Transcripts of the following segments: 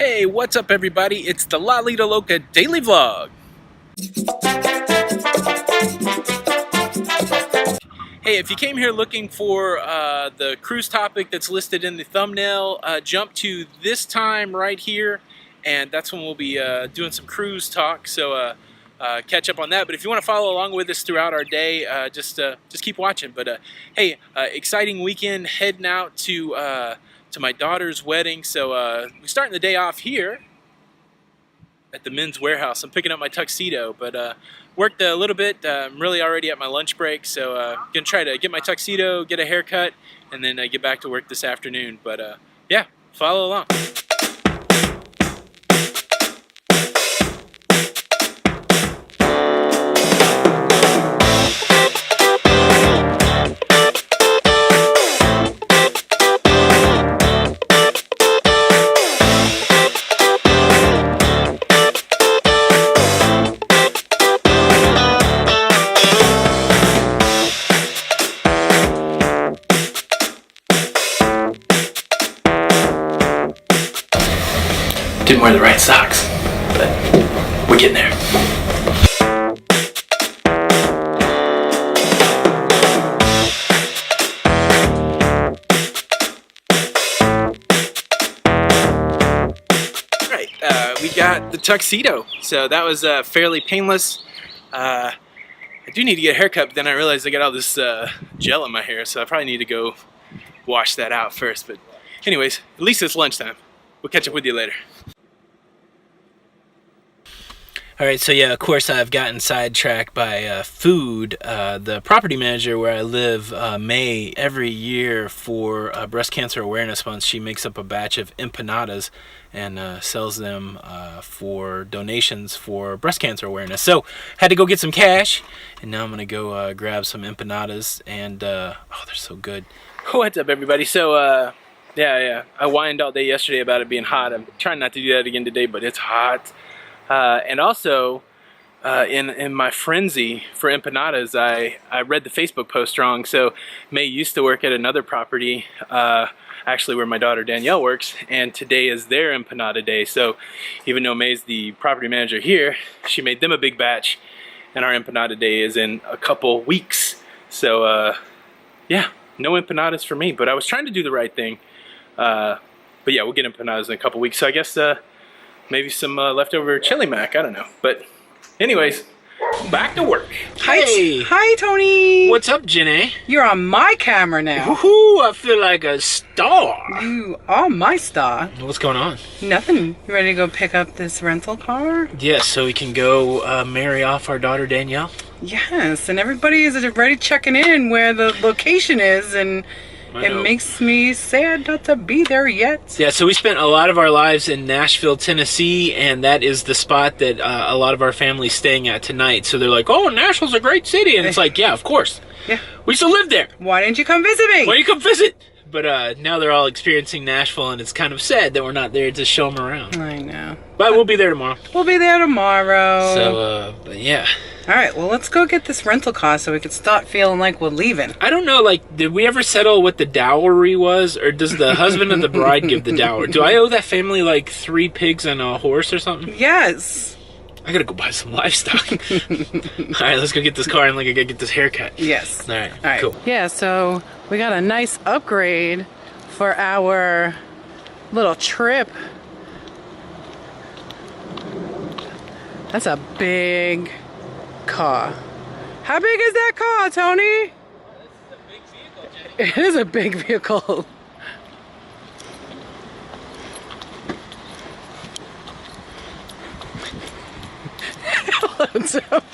Hey, what's up everybody? It's the Lido Loca daily vlog. Hey, if you came here looking for the cruise topic that's listed in the thumbnail, jump to this time right here, and that's when we'll be doing some cruise talk, so catch up on that. But if you want to follow along with us throughout our day, just keep watching. But hey, exciting weekend, heading out to my daughter's wedding, so we're starting the day off here at the Men's Warehouse. I'm picking up my tuxedo, but worked a little bit. I'm really already at my lunch break, so gonna try to get my tuxedo, get a haircut, and then get back to work this afternoon. But yeah, follow along. Didn't wear the right socks, but we're getting there. Alright, we got the tuxedo, so that was fairly painless. I do need to get a haircut, but then I realized I got all this gel in my hair, so I probably need to go wash that out first. But anyways, at least it's lunchtime. We'll catch up with you later. Alright, so yeah, of course I've gotten sidetracked by food. The property manager where I live, May, every year for Breast Cancer Awareness Month, she makes up a batch of empanadas and sells them for donations for breast cancer awareness. So, had to go get some cash, and now I'm going to go grab some empanadas, and oh, they're so good. What's up, everybody? So, yeah, I whined all day yesterday about it being hot. I'm trying not to do that again today, but it's hot. And also, in my frenzy for empanadas, I read the Facebook post wrong. So May used to work at another property, actually where my daughter Danielle works, and today is their empanada day. So even though May's the property manager here, she made them a big batch, and our empanada day is in a couple weeks. So yeah, no empanadas for me, but I was trying to do the right thing. But yeah, we'll get empanadas in a couple weeks. So I guess maybe some leftover chili mac, I don't know. But anyways, back to work. Hey. Hi, Tony. What's up, Jenny? You're on my camera now. Woohoo, I feel like a star. You are my star. What's going on? Nothing. You ready to go pick up this rental car? Yes, so we can go marry off our daughter Danielle? Yes, and everybody is already checking in where the location is, and it makes me sad not to be there yet. Yeah, so we spent a lot of our lives in Nashville, Tennessee, and that is the spot that a lot of our family's staying at tonight. So they're like, oh, Nashville's a great city. And it's like, yeah, of course. Yeah. We still live there. Why didn't you come visit me? Why don't you come visit? But now they're all experiencing Nashville, and it's kind of sad that we're not there to show them around. I know. But we'll be there tomorrow. We'll be there tomorrow. So, but yeah. All right, well, let's go get this rental car so we can start feeling like we're leaving. I don't know, like, did we ever settle what the dowry was? Or does the husband of the bride give the dowry? Do I owe that family, like, 3 pigs and a horse or something? Yes. I gotta go buy some livestock. All right, let's go get this car and, like, I gotta get this haircut. Yes. All right, cool. Yeah, so we got a nice upgrade for our little trip. That's a big car. How big is that car, Tony? It is a big vehicle.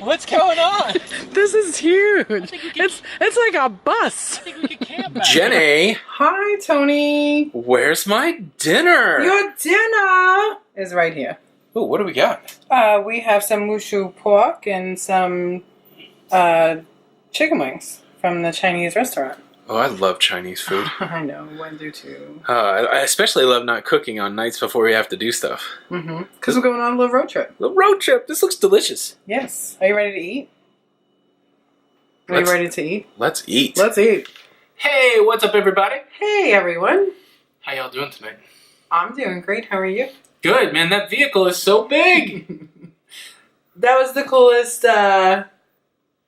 What's going on? This is huge. It's like a bus. I think we could camp back. Jenny. Hi, Tony. Where's my dinner? Your dinner is right here. Oh, what do we got? We have some wushu pork and some chicken wings from the Chinese restaurant. Oh, I love Chinese food. I know, I do too. I especially love not cooking on nights before we have to do stuff. Mm-hmm. Because we're going on a little road trip. Little road trip. This looks delicious. Yes. Are you ready to eat? Are you ready to eat? Let's eat. Let's eat. Hey, what's up, everybody? Hey, everyone. How y'all doing tonight? I'm doing great. How are you? Good, man. That vehicle is so big. That was the coolest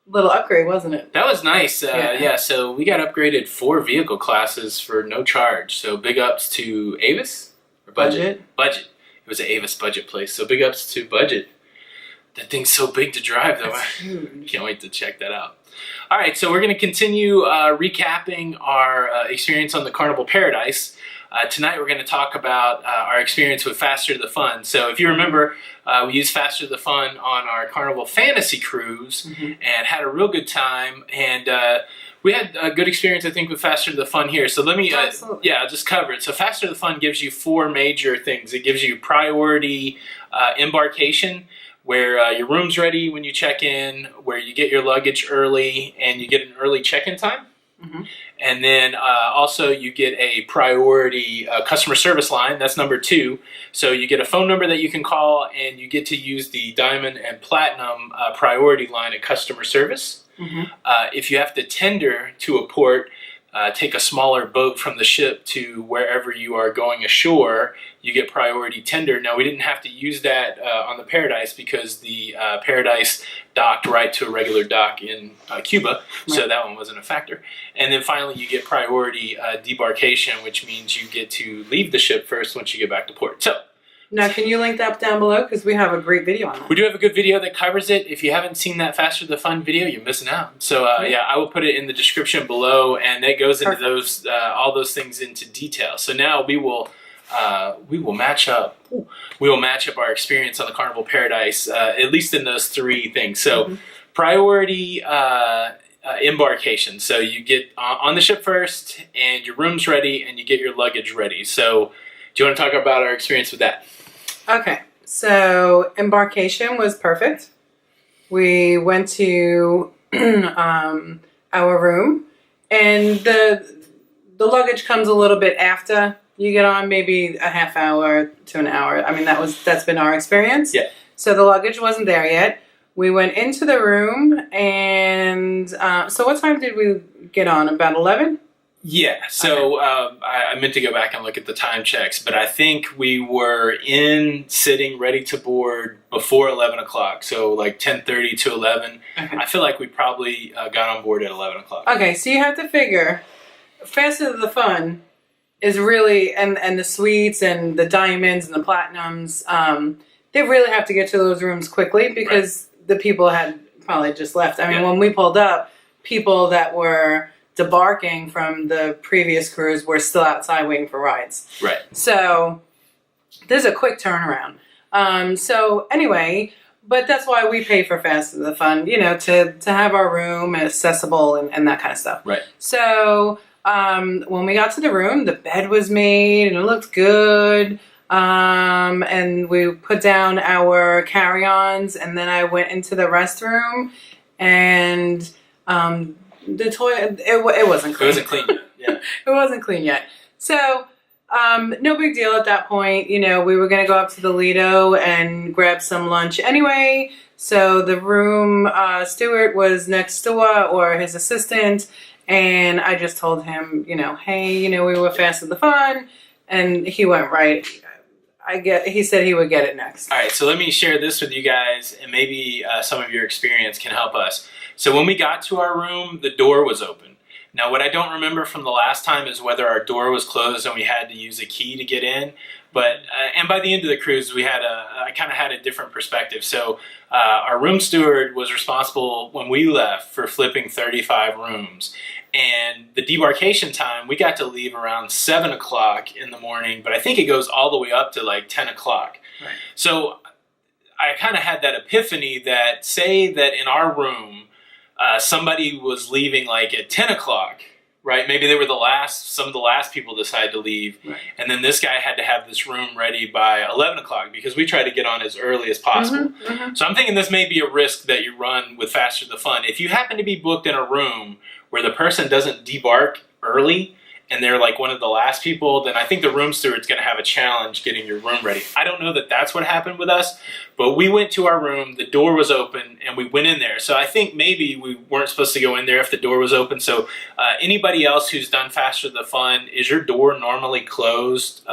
little upgrade, wasn't it? That was nice. Yeah. So we got upgraded 4 vehicle classes for no charge. So big ups to Avis or Budget. Budget. It was an Avis Budget place. So big ups to Budget. That thing's so big to drive, though. That's huge. Can't wait to check that out. All right, so we're going to continue recapping our experience on the Carnival Paradise. Tonight we're going to talk about our experience with Faster the Fun. So if you remember, we used Faster the Fun on our Carnival Fantasy Cruise and had a real good time. And we had a good experience, I think, with Faster the Fun here. So let me, I'll just cover it. So Faster the Fun gives you 4 major things. It gives you priority embarkation, where your room's ready when you check in, where you get your luggage early, and you get an early check-in time. And then also you get a priority customer service line. That's number 2. So you get a phone number that you can call, and you get to use the Diamond and Platinum priority line at customer service. If you have to tender to a port, take a smaller boat from the ship to wherever you are going ashore, you get priority tender. Now, we didn't have to use that on the Paradise because the Paradise docked right to a regular dock in Cuba, so that one wasn't a factor. And then finally, you get priority debarkation, which means you get to leave the ship first once you get back to port. So, now, can you link that down below? Because we have a great video on that. We do have a good video that covers it. If you haven't seen that Faster the Fun video, you're missing out. So, I will put it in the description below, and it goes into those all those things into detail. So now we will match up. We will match up our experience on the Carnival Paradise, at least in those 3 things. So, priority embarkation. So you get on the ship first, and your room's ready, and you get your luggage ready. So, do you want to talk about our experience with that? Okay, so embarkation was perfect. We went to our room, and the luggage comes a little bit after you get on, maybe a half hour to an hour. I mean, that's been our experience. Yeah. So the luggage wasn't there yet. We went into the room, and so what time did we get on? About 11? Yeah, so I meant to go back and look at the time checks, but I think we were sitting ready to board before 11 o'clock, so like 10:30 to 11. Okay. I feel like we probably got on board at 11 o'clock. Okay, so you have to figure, Faster the Fun is really, and the suites and the diamonds and the platinums, they really have to get to those rooms quickly because the people had probably just left. I mean, when we pulled up, people that were debarking from the previous cruise were still outside waiting for rides. Right. So there's a quick turnaround. So anyway, but that's why we pay for Faster the Fun, to have our room accessible and that kind of stuff. Right. So when we got to the room, the bed was made and it looked good. And we put down our carry-ons, and then I went into the restroom, and the toilet, it wasn't clean. It wasn't clean yet. Yeah. It wasn't clean yet. So, no big deal at that point. We were going to go up to the Lido and grab some lunch anyway. So the room steward was next door, or his assistant, and I just told him, hey, we were Faster the Fun, and he went right. He said he would get it next. All right, so let me share this with you guys, and maybe some of your experience can help us. So when we got to our room, the door was open. Now, what I don't remember from the last time is whether our door was closed and we had to use a key to get in. But and by the end of the cruise, I kind of had a different perspective. So our room steward was responsible when we left for flipping 35 rooms. And the debarkation time, we got to leave around 7 o'clock in the morning, but I think it goes all the way up to like 10 o'clock. Right. So I kind of had that epiphany that, say that in our room, somebody was leaving like at 10 o'clock, right? Maybe they were some of the last people decided to leave. Right. And then this guy had to have this room ready by 11 o'clock because we tried to get on as early as possible. So I'm thinking this may be a risk that you run with Faster the Fun. If you happen to be booked in a room where the person doesn't debark early and they're like one of the last people, then I think the room steward's going to have a challenge getting your room ready. I don't know that that's what happened with us, but we went to our room, the door was open, and we went in there. So I think maybe we weren't supposed to go in there if the door was open. So anybody else who's done Faster the Fun, is your door normally closed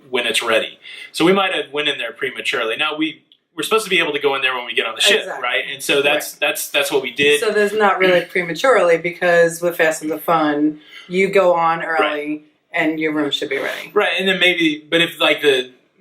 when it's ready? So we might have went in there prematurely. Now we're supposed to be able to go in there when we get on the ship, Exactly. right? And so that's what we did. So there's not really prematurely, because with Fast and the Fun, you go on early Right. and your room should be ready. Right, and then but if like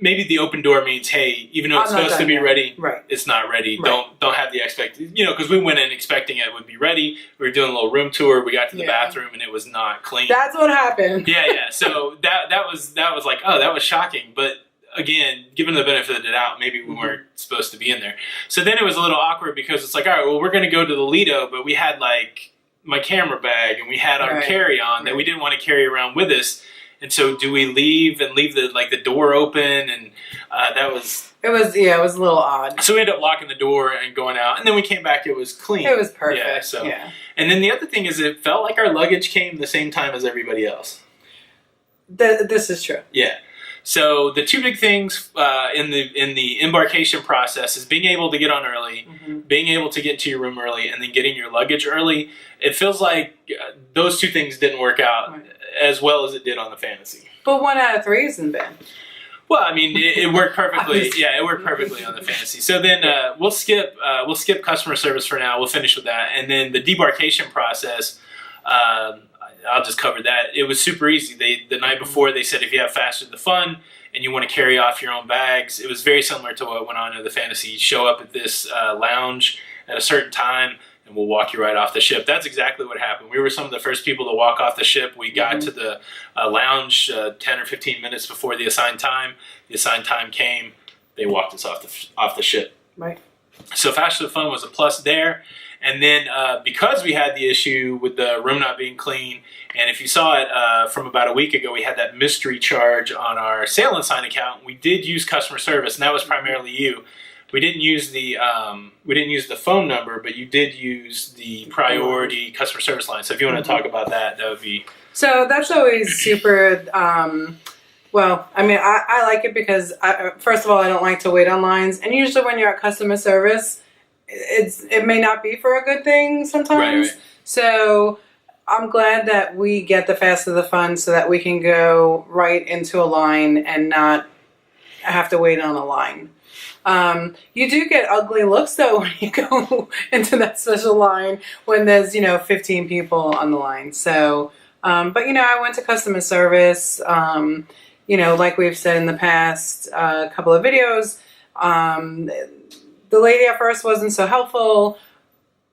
maybe the open door means, hey, even though it's supposed to be ready, right. it's not ready. Right. Don't have the because we went in expecting it would be ready. We were doing a little room tour. We got to the bathroom and it was not clean. That's what happened. Yeah. So that was like, oh, that was shocking. But again, given the benefit of the doubt, maybe we weren't supposed to be in there. So then it was a little awkward because it's like, all right, well, we're going to go to the Lido, but we had like my camera bag and we had our carry-on that we didn't want to carry around with us. And so do we leave the door open? And it was a little odd. So we ended up locking the door and going out, and then we came back, it was clean. It was perfect. Yeah. And then the other thing is it felt like our luggage came the same time as everybody else. This is true. Yeah. So the two big things in the embarkation process is being able to get on early, being able to get to your room early, and then getting your luggage early. It feels like those two things didn't work out as well as it did on the Fantasy. But 1 out of 3 isn't bad. Well, I mean, it worked perfectly. Yeah, it worked perfectly on the Fantasy. So then we'll skip customer service for now. We'll finish with that, and then the debarkation process. I'll just cover that. It was super easy. The night before they said if you have Faster the Fun and you want to carry off your own bags, it was very similar to what went on in the Fantasy. You show up at this lounge at a certain time and we'll walk you right off the ship. That's exactly what happened. We were some of the first people to walk off the ship. We got to the lounge 10 or 15 minutes before the assigned time. The assigned time came. They walked us off the ship. Right. So Faster the Fun was a plus there. And then because we had the issue with the room not being clean, and if you saw it from about a week ago, we had that mystery charge on our Sail and Sign account. We did use customer service, and that was primarily you. We didn't use the phone number, but you did use the priority customer service line. So if you want to talk about that, that would be. So that's always super. Well, I mean, I like it because first of all, I don't like to wait on lines, and usually when you're at customer service, it may not be for a good thing sometimes. Right. So I'm glad that we get the Faster the Fun so that we can go right into a line and not have to wait on a line. You do get ugly looks though when you go into that special line when there's 15 people on the line. So, but I went to customer service. Like we've said in the past couple of videos. The lady at first wasn't so helpful.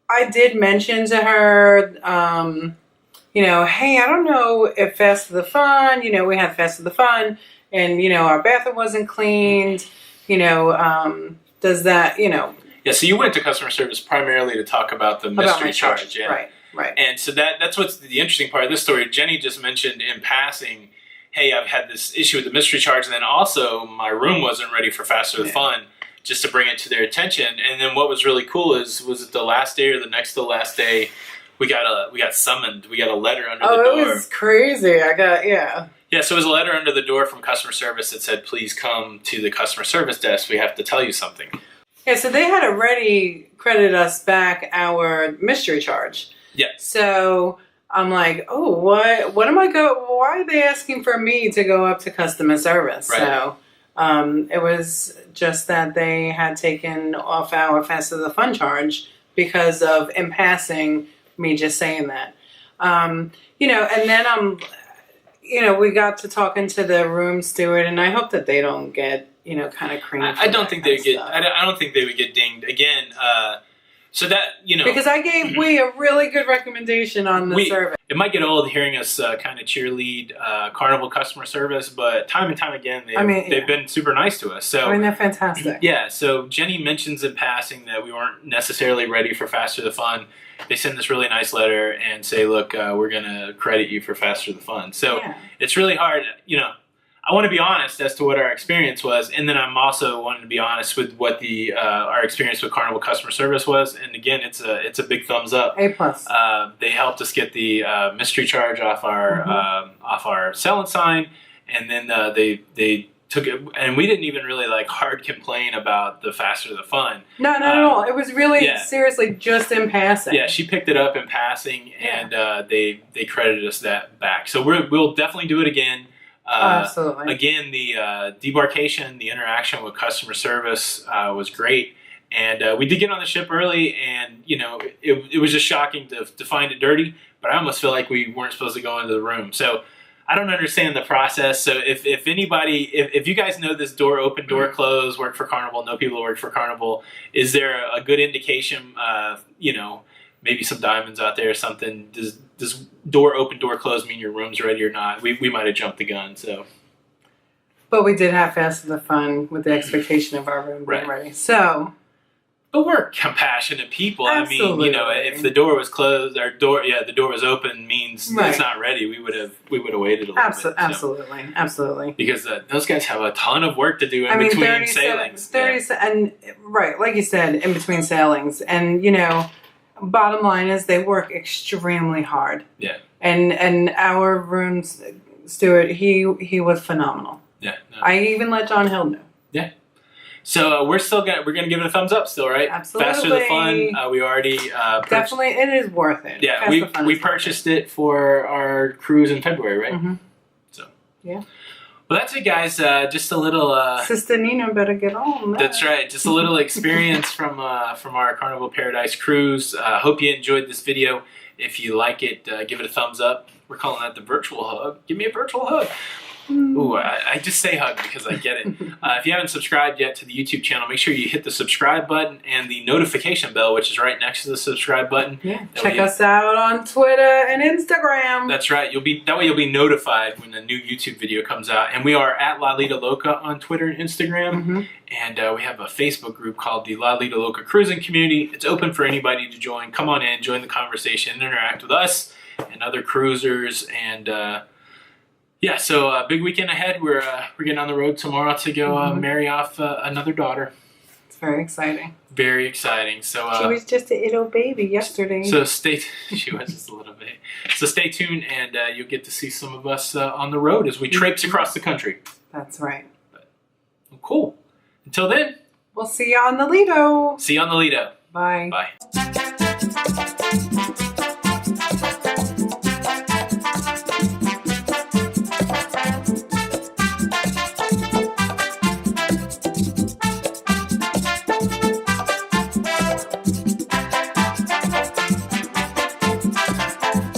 I did mention to her, hey, I don't know if Faster the Fun, we had Faster the Fun, and, our bathroom wasn't cleaned, does that, Yeah, so you went to customer service primarily to talk about the mystery charge. Yeah. Right. And so that's what's the interesting part of this story. Jenny just mentioned in passing, hey, I've had this issue with the mystery charge, and then also my room wasn't ready for Faster the Fun. Just to bring it to their attention. And then what was really cool was it the last day or the next to the last day, we got summoned. We got a letter under the door. Oh, it was crazy. Yeah, so it was a letter under the door from customer service that said, please come to the customer service desk. We have to tell you something. Yeah, so they had already credited us back our mystery charge. Yeah. So I'm like, oh, what am I why are they asking for me to go up to customer service? Right. So it was just that they had taken off our Faster the Fun charge because of, in passing, me just saying that. And then we got to talking to the room steward, and I hope that they don't get, kind of creamed. I don't think they would get. I don't think they would get dinged again. So that because I gave we a really good recommendation on the survey. It might get old hearing us kind of cheerlead Carnival customer service, but time and time again they've been super nice to us. So they're fantastic. Yeah. So Jenny mentions in passing that we weren't necessarily ready for Faster the Fun. They send this really nice letter and say, look, we're going to credit you for Faster the Fun. So it's really hard. I want to be honest as to what our experience was, and then I'm also wanting to be honest with what the our experience with Carnival customer service was. And again, it's a big thumbs up. A plus. They helped us get the mystery charge off our selling sign, and then they took it, and we didn't even really like hard complain about the faster the fun. No, not at all. It was really seriously just in passing. Yeah, she picked it up in passing, and they credited us that back. So we'll definitely do it again. Absolutely. Again, the debarkation, the interaction with customer service was great. And we did get on the ship early, and it was just shocking to find it dirty. But I almost feel like we weren't supposed to go into the room. So I don't understand the process. So if anybody, if you guys know this door open, door close, work for Carnival, know people who work for Carnival, is there a good indication? Maybe some diamonds out there or something. Does door open, door close mean your room's ready or not? We might have jumped the gun. So. But we did have Faster the Fun with the expectation of our room being ready. So. But we're compassionate people. Absolutely. I mean, if the door was closed, the door was open means it's not ready. We would have waited a little bit. So. Absolutely. Because those guys have a ton of work to do in between sailings. And like you said, in between sailings, and bottom line is they work extremely hard. Yeah. And our room steward, he was phenomenal. Yeah. No. I even let John Hill know. Yeah. So we're gonna give it a thumbs up still, right? Absolutely. Faster the Fun. We already definitely it is worth it. Yeah, we purchased it for our our in February, right? Mm-hmm. So yeah. Well, that's it, guys. Just a little. Sister Nina better get on. That's right. Just a little experience from our Carnival Paradise cruise. Hope you enjoyed this video. If you like it, give it a thumbs up. We're calling that the virtual hug. Give me a virtual hug. Ooh, I just say hug because I get it. If you haven't subscribed yet to the YouTube channel, make sure you hit the subscribe button and the notification bell, which is right next to the subscribe button. Yeah. Check us out on Twitter and Instagram. That's right. That way you'll be notified when a new YouTube video comes out. And we are at Lido Loca on Twitter and Instagram. Mm-hmm. And we have a Facebook group called the Lido Loca Cruising Community. It's open for anybody to join. Come on in, join the conversation, interact with us and other cruisers. And yeah, so big weekend ahead. We're getting on the road tomorrow to go marry off another daughter. It's very exciting. Very exciting. So she was just a little baby yesterday. So she was just a little baby. So stay tuned, and you'll get to see some of us on the road as we traipse across the country. That's right. Well, cool. Until then, we'll see you on the Lido. See you on the Lido. Bye. Bye.